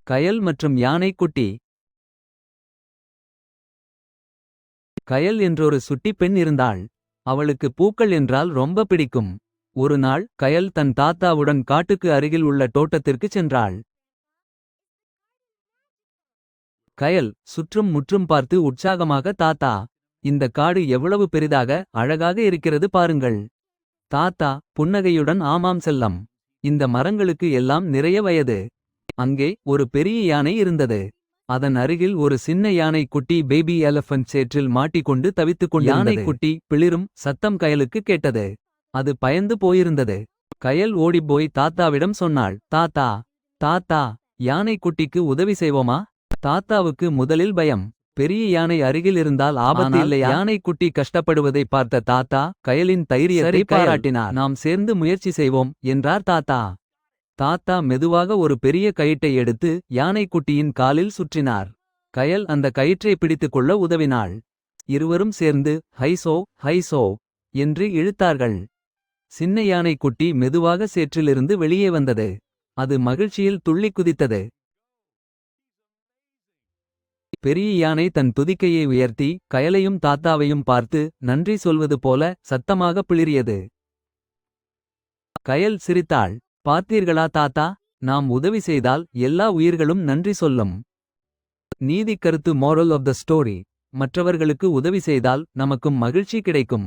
கயல் மற்றும் யானை குட்டி. கயல் என்றொரு சுட்டிப் பெண் இருந்தாள். அவளுக்கு பூக்கள் என்றால் ரொம்ப பிடிக்கும். ஒரு நாள் கயல் தன் தாத்தாவுடன் காட்டுக்கு அருகில் உள்ள தோட்டத்திற்குச் சென்றாள். கயல் சுற்றும் முற்றும் பார்த்து உற்சாகமாக, தாத்தா, இந்த காடு எவ்வளவு பெரிதாக அழகாக இருக்கிறது பாருங்கள். தாத்தா புன்னகையுடன், ஆமாம் செல்லம், இந்த மரங்களுக்கு எல்லாம் நிறைய வயது. அங்கே ஒரு பெரிய யானை இருந்தது. அதன் அருகில் ஒரு சின்ன யானை குட்டி பேபி எலஃபண்ட் சேற்றில் மாட்டிக்கொண்டு தவித்துக் கொண்டிருந்தது. யானை குட்டி பிளிரும் சத்தம் கயலுக்கு கேட்டது. அது பயந்து போயிருந்தது. கயல் ஓடிப்போய் தாத்தாவிடம் சொன்னாள், தாத்தா, தாத்தா, யானை குட்டிக்கு உதவி செய்வோமா? தாத்தாவுக்கு முதலில் பயம். பெரிய யானை அருகில் இருந்தால் ஆபத்து இல்லையா? யானை குட்டி கஷ்டப்படுவதை பார்த்த தாத்தா கயலின் தைரியத்தை பாராட்டினார். நாம் சேர்ந்து முயற்சி செய்வோம் என்றார் தாத்தா. தாத்தா மெதுவாக ஒரு பெரிய கயிற்றை எடுத்து யானைக்குட்டியின் காலில் சுற்றினார். கயல் அந்த கயிற்றை பிடித்துக் கொள்ள உதவினாள். இருவரும் சேர்ந்து ஹைசோ ஹைசோ என்று இழுத்தார்கள். சின்ன யானைக்குட்டி மெதுவாக சேற்றிலிருந்து வெளியே வந்தது. அது மகிழ்ச்சியில் துள்ளி குதித்தது. பெரிய யானை தன் துதிக்கையை உயர்த்தி கயலையும் தாத்தாவையும் பார்த்து நன்றி சொல்வது போல சத்தமாக பிளிறியது. கயல் சிரித்தாள். பார்த்தீர்களா தாத்தா, நாம் உதவி செய்தால் எல்லா உயிர்களும் நன்றி சொல்லும். நீதி கருத்து, moral of the story, மற்றவர்களுக்கு உதவி செய்தால் நமக்கும் மகிழ்ச்சி கிடைக்கும்.